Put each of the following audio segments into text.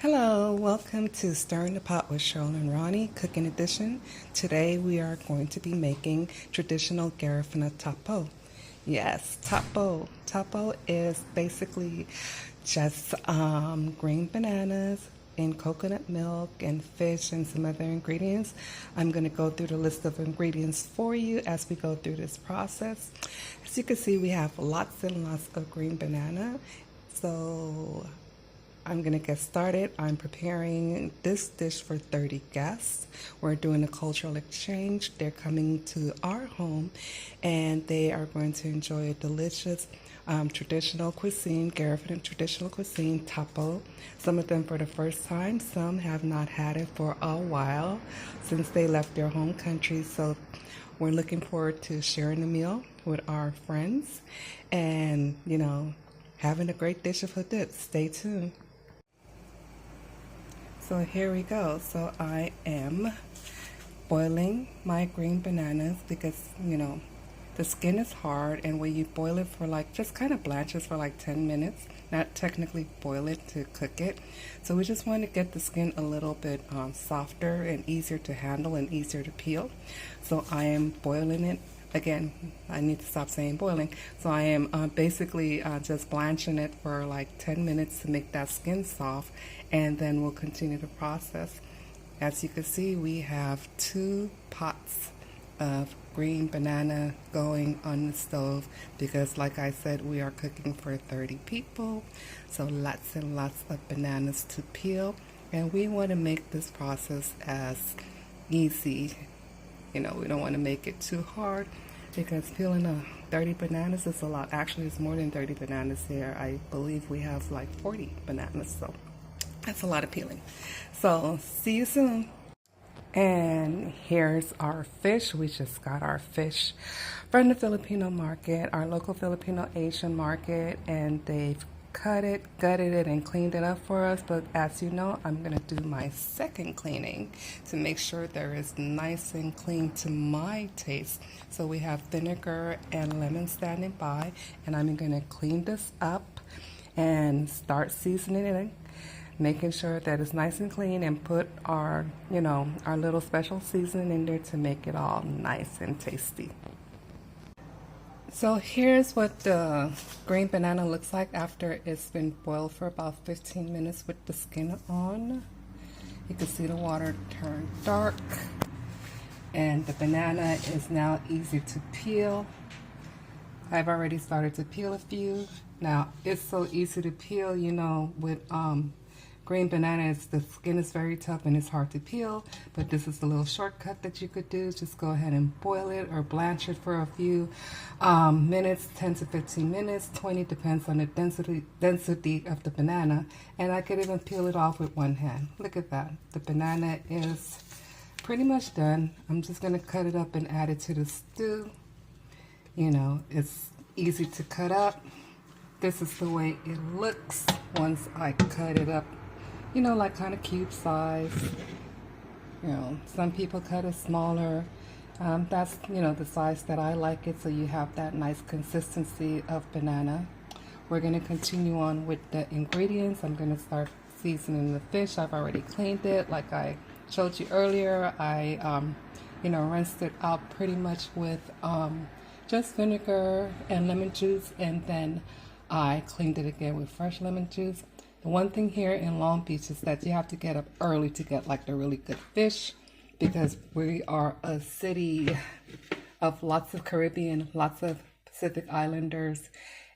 Hello, welcome to Stir in the Pot with Cheryl and Ronnie, Cooking Edition. Today we are going to be making traditional Garifuna tapoú. Yes, tapoú. Tapoú is basically just green bananas and coconut milk and fish and some other ingredients. I'm going to go through the list of ingredients for you as we go through this process. As you can see, we have lots and lots of green banana. So I'm gonna get started. I'm preparing this dish for 30 guests. We're doing a cultural exchange. They're coming to our home and they are going to enjoy a delicious traditional cuisine, Garifuna traditional cuisine, tapoú. Some of them for the first time, some have not had it for a while since they left their home country. So we're looking forward to sharing the meal with our friends and, having a great dish of dip. Stay tuned. So here we go. So I am boiling my green bananas because, the skin is hard, and when you boil it for just kind of blanches for 10 minutes, not technically boil it to cook it. So we just want to get the skin a little bit softer and easier to handle and easier to peel. So I am boiling it. Again, I need to stop saying boiling. So I am basically just blanching it for 10 minutes to make that skin soft, and then we'll continue the process. As you can see, we have 2 pots of green banana going on the stove because, like I said, we are cooking for 30 people. So lots and lots of bananas to peel, and we want to make this process as easy. We don't want to make it too hard because peeling 30 bananas is a lot. Actually, it's more than 30 bananas here. I believe we have 40 bananas, so that's a lot of peeling. So see you soon. And here's our fish. We just got our fish from the Filipino market, our local Filipino Asian market, and they've cut it, gutted it, and cleaned it up for us. But as you know, I'm going to do my second cleaning to make sure there is nice and clean to my taste. So we have vinegar and lemon standing by, and I'm going to clean this up and start seasoning it, making sure that it's nice and clean, and put our, our little special seasoning in there to make it all nice and tasty. So here's what the green banana looks like after it's been boiled for about 15 minutes with the skin on. You can see the water turn dark, and the banana is now easy to peel. I've already started to peel a few. Now, it's so easy to peel, with green bananas, the skin is very tough and it's hard to peel, but this is a little shortcut that you could do. Just go ahead and boil it or blanch it for a few minutes, 10 to 15 minutes, 20, depends on the density of the banana. And I could even peel it off with one hand. Look at that. The banana is pretty much done. I'm just going to cut it up and add it to the stew. It's easy to cut up. This is the way it looks once I cut it up. Kind of cube size. Some people cut it smaller. That's, the size that I like it, so you have that nice consistency of banana. We're going to continue on with the ingredients. I'm going to start seasoning the fish. I've already cleaned it. Like I showed you earlier, I, rinsed it out pretty much with just vinegar and lemon juice, and then I cleaned it again with fresh lemon juice. The one thing here in Long Beach is that you have to get up early to get the really good fish, because we are a city of lots of Caribbean, lots of Pacific Islanders,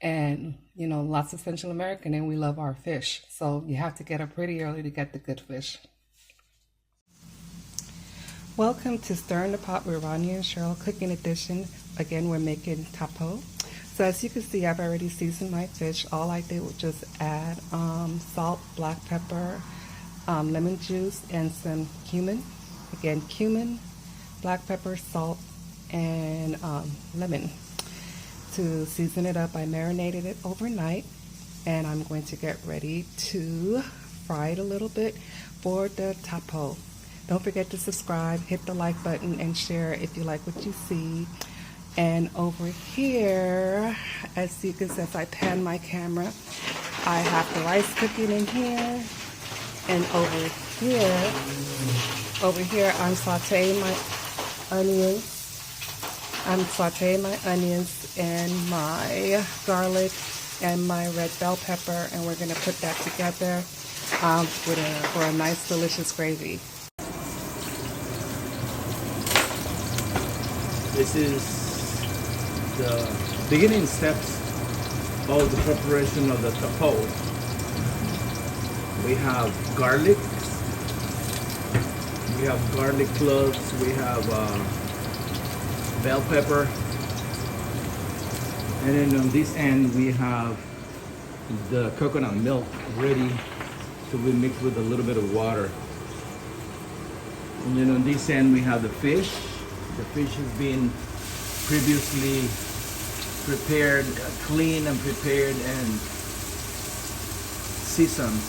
and lots of Central American, and we love our fish. So you have to get up pretty early to get the good fish. Welcome to Stir in the Pot with Ronnie and Cheryl, Cooking Edition. Again, we're making tapoú. So as you can see, I've already seasoned my fish. All I did was just add salt, black pepper, lemon juice, and some cumin. Again, cumin, black pepper, salt, and lemon. To season it up, I marinated it overnight, and I'm going to get ready to fry it a little bit for the tapoú. Don't forget to subscribe, hit the like button, and share if you like what you see. And over here, as you can see, as I pan my camera, I have the rice cooking in here. And over here, I'm sauteing my onions. I'm sauteing my onions and my garlic and my red bell pepper, and we're gonna put that together for a nice, delicious gravy. This is the beginning steps of the preparation of the tapoú. We have garlic, cloves, we have bell pepper, and then on this end we have the coconut milk ready to be mixed with a little bit of water. And then on this end we have the fish. The fish has been previously prepared, cleaned and prepared and seasoned.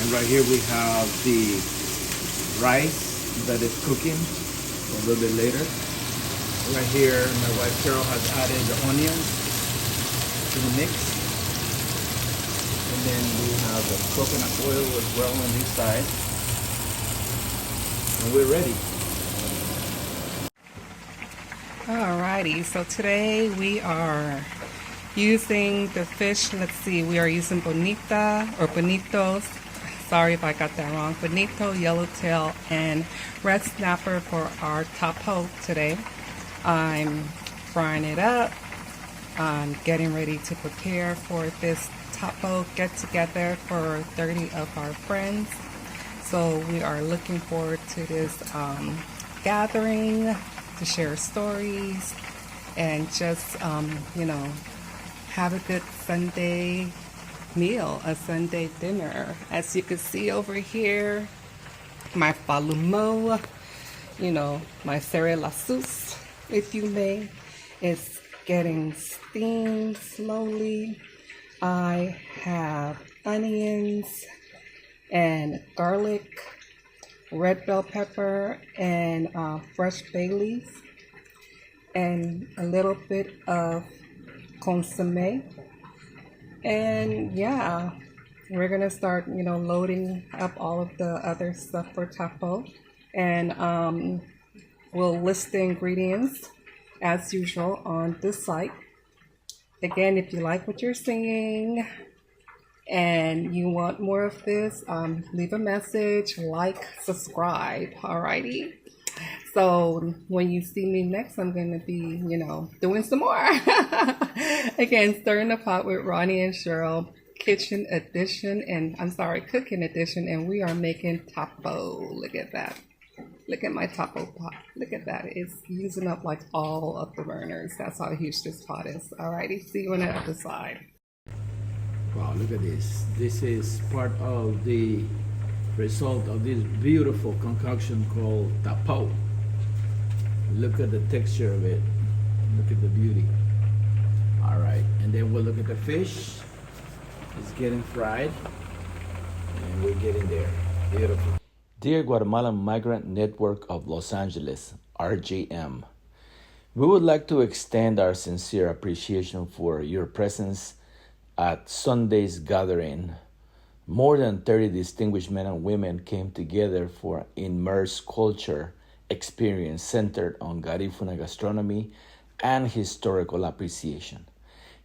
And right here we have the rice that is cooking a little bit later. Right here, my wife Carol has added the onions to the mix. And then we have the coconut oil as well on this side. And we're ready. Alrighty, so today we are using the fish. Let's see, we are using bonita or bonitos. Sorry if I got that wrong. Bonito, yellowtail, and red snapper for our tapoú today. I'm frying it up. I'm getting ready to prepare for this tapoú get together for 30 of our friends. So we are looking forward to this gathering to share stories and just, have a good Sunday meal, a Sunday dinner. As you can see over here, my falumo, my cerealasus, if you may, is getting steamed slowly. I have onions and garlic, red bell pepper, and fresh bay leaf, and a little bit of consomme. And yeah, we're gonna start, loading up all of the other stuff for tapoú, and we'll list the ingredients as usual on this site. Again, if you like what you're seeing and you want more of this, leave a message, like, subscribe. Alrighty. So when you see me next, I'm going to be, doing some more. Again, stirring the pot with Ronnie and Cheryl, cooking edition, and we are making tapoú. Look at that. Look at my tapoú pot. Look at that. It's using up like all of the burners. That's how huge this pot is. Alrighty, see you on the other side. Wow, look at this. This is part of the result of this beautiful concoction called tapoú. Look at the texture of it. Look at the beauty. All right, and then we'll look at the fish. It's getting fried, and we're getting there. Beautiful. Dear Guatemalan Migrant Network of Los Angeles, RGM, we would like to extend our sincere appreciation for your presence at Sunday's gathering. More than 30 distinguished men and women came together for an immersive culture experience centered on Garifuna gastronomy and historical appreciation.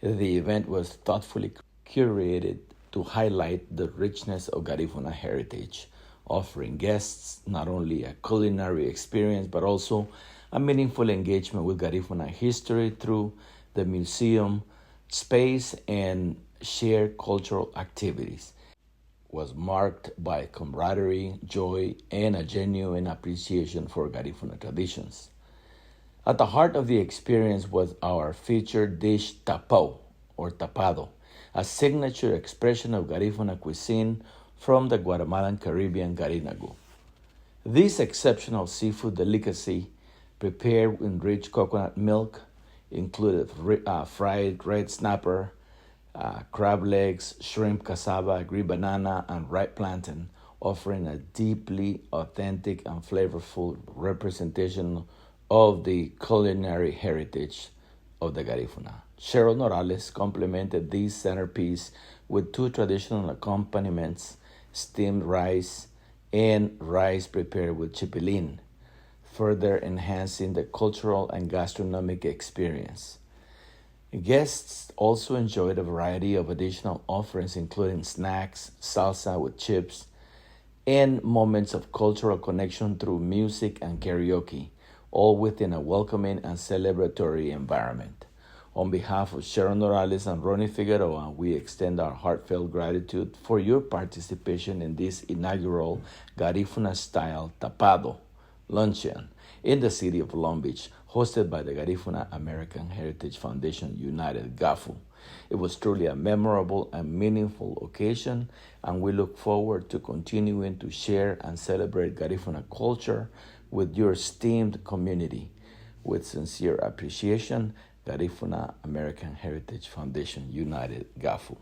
The event was thoughtfully curated to highlight the richness of Garifuna heritage, offering guests not only a culinary experience but also a meaningful engagement with Garifuna history through the museum space and shared cultural activities. Was marked by camaraderie, joy, and a genuine appreciation for Garifuna traditions. At the heart of the experience was our featured dish tapoú, or tapado, a signature expression of Garifuna cuisine from the Guatemalan Caribbean Garinagu. This exceptional seafood delicacy, prepared in rich coconut milk, included fried red snapper, crab legs, shrimp, cassava, green banana, and ripe plantain, offering a deeply authentic and flavorful representation of the culinary heritage of the Garifuna. Cheryl Morales complemented this centerpiece with two traditional accompaniments, steamed rice and rice prepared with chipilín, further enhancing the cultural and gastronomic experience. Guests also enjoyed a variety of additional offerings, including snacks, salsa with chips, and moments of cultural connection through music and karaoke, all within a welcoming and celebratory environment. On behalf of Sharon Morales and Ronnie Figueroa, we extend our heartfelt gratitude for your participation in this inaugural Garifuna-style Tapado luncheon in the city of Long Beach, hosted by the Garifuna American Heritage Foundation United GAHFU. It was truly a memorable and meaningful occasion, and we look forward to continuing to share and celebrate Garifuna culture with your esteemed community. With sincere appreciation, Garifuna American Heritage Foundation United GAHFU.